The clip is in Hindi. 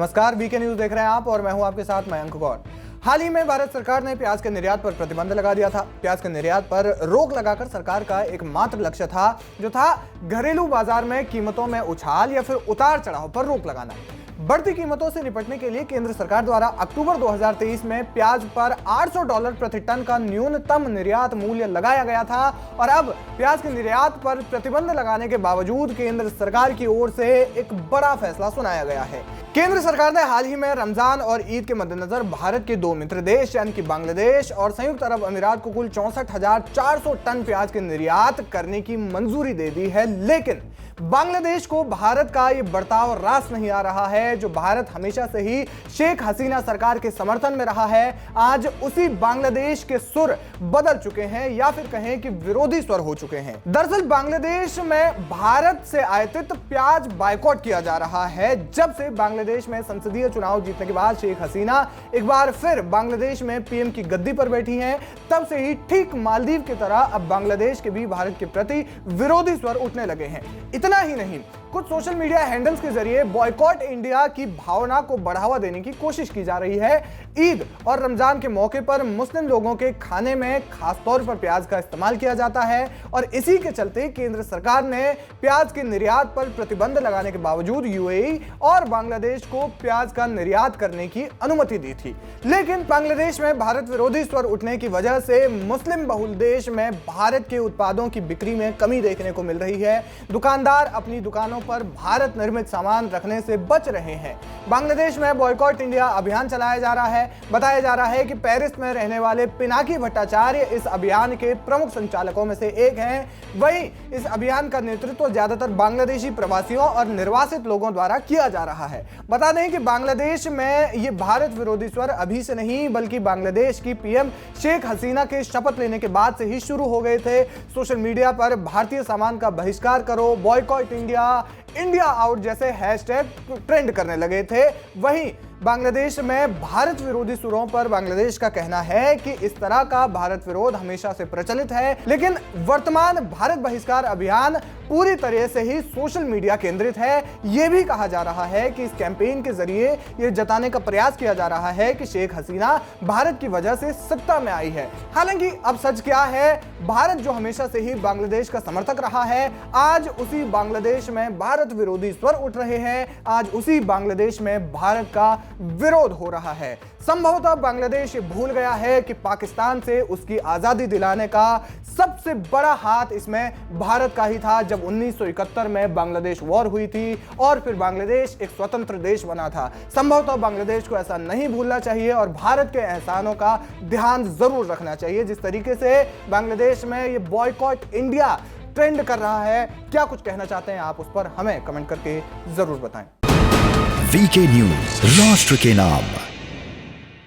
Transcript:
नमस्कार, बीके न्यूज देख रहे हैं आप और मैं हूं आपके साथ मयंक गौर। हाल ही में भारत सरकार ने प्याज के निर्यात पर प्रतिबंध लगा दिया था। प्याज के निर्यात पर रोक लगाकर सरकार का एकमात्र लक्ष्य था जो था घरेलू बाजार में कीमतों में उछाल या फिर उतार चढ़ाव पर रोक लगाना। बढ़ती कीमतों से निपटने के लिए केंद्र सरकार द्वारा अक्टूबर 2023 में प्याज पर $800 प्रति टन का न्यूनतम निर्यात मूल्य लगाया गया था और अब प्याज के निर्यात पर प्रतिबंध लगाने के बावजूद केंद्र सरकार की ओर से एक बड़ा फैसला सुनाया गया है। केंद्र सरकार ने हाल ही में रमजान और ईद के मद्देनजर भारत के दो मित्र देश यानी कि बांग्लादेश और संयुक्त अरब अमीरात को कुल 64,400 टन प्याज के निर्यात करने की मंजूरी दे दी है। लेकिन बांग्लादेश को भारत का ये बर्ताव रास नहीं आ रहा है जो भारत हमेशा से ही शेख हसीना सरकार के समर्थन में रहा है। आज उसी बांग्लादेश के सुर बदल चुके हैं या फिर कहें कि विरोधी स्वर हो चुके हैं। दरअसल बांग्लादेश में भारत से आयातित प्याज बायकॉट किया जा रहा है। जब से बांग्लादेश में संसदीय चुनाव जीतने के बाद शेख हसीना एक बार फिर बांग्लादेश में पीएम की गद्दी पर बैठी हैं, तब से ही ठीक मालदीव की तरह अब बांग्लादेश के भी भारत के प्रति विरोधी स्वर उठने लगे हैं। इतना ही नहीं, कुछ सोशल मीडिया हैंडल्स के जरिए बॉयकॉट इंडिया की भावना को बढ़ावा देने की कोशिश की जा रही है। ईद और रमजान के मौके पर मुस्लिम लोगों के खाने में खासतौर पर प्याज का इस्तेमाल किया जाता है और इसी के चलते केंद्र सरकार ने प्याज के निर्यात पर प्रतिबंध लगाने के बावजूद यूएई और बांग्लादेश को प्याज का निर्यात करने की अनुमति दी थी। लेकिन बांग्लादेश में भारत विरोधी स्वर उठने की वजह से मुस्लिम बहुल देश में भारत के उत्पादों की बिक्री में कमी देखने को मिल रही है। दुकानदार अपनी दुकानों पर भारत निर्मित सामान रखने से बच रहे हैं। बांग्लादेश में बॉयकॉट इंडिया अभियान चलाया जा रहा है। बताया जा रहा है कि पेरिस में रहने वाले पिनाकी भट्टाचार्य इस अभियान के प्रमुख संचालकों में से एक हैं। वहीं इस अभियान का नेतृत्व ज्यादातर बांग्लादेशी प्रवासियों और निर्वासित लोगों द्वारा किया जा रहा है। बता दें कि बांग्लादेश में ये भारत विरोधी स्वर अभी से नहीं बल्कि बांग्लादेश की पीएम शेख हसीना के शपथ लेने के बाद से ही शुरू हो गए थे। सोशल मीडिया पर भारतीय सामान का बहिष्कार करो, बॉयकॉट इंडिया, इंडिया आउट जैसे हैशटैग ट्रेंड करने लगे थे। वहीं बांग्लादेश में भारत विरोधी सुरों पर बांग्लादेश का कहना है कि इस तरह का भारत विरोध हमेशा से प्रचलित है, लेकिन वर्तमान भारत बहिष्कार अभियान पूरी तरह से ही सोशल मीडिया केंद्रित है। यह भी कहा जा रहा है कि इस कैंपेन के जरिए यह जताने का प्रयास किया जा रहा है कि शेख हसीना भारत की वजह से सत्ता में आई है। हालांकि अब सच क्या है, भारत जो हमेशा से ही बांग्लादेश का समर्थक रहा है, आज उसी बांग्लादेश में भारत विरोधी स्वर उठ रहे हैं। आज उसी बांग्लादेश में भारत का विरोध हो रहा है। संभवतः बांग्लादेश भूल गया है कि पाकिस्तान से उसकी आजादी दिलाने का सबसे बड़ा हाथ इसमें भारत का ही था जब 1971 में बांग्लादेश वॉर हुई थी और फिर बांग्लादेश एक स्वतंत्र देश बना था। संभवतः बांग्लादेश को ऐसा नहीं भूलना चाहिए और भारत के एहसानों का ध्यान जरूर रखना चाहिए। जिस तरीके से बांग्लादेश में ये बॉयकॉट इंडिया ट्रेंड कर रहा है, क्या कुछ कहना चाहते हैं आप उस पर हमें कमेंट करके जरूर बताएं। वीके न्यूज, राष्ट्र के नाम।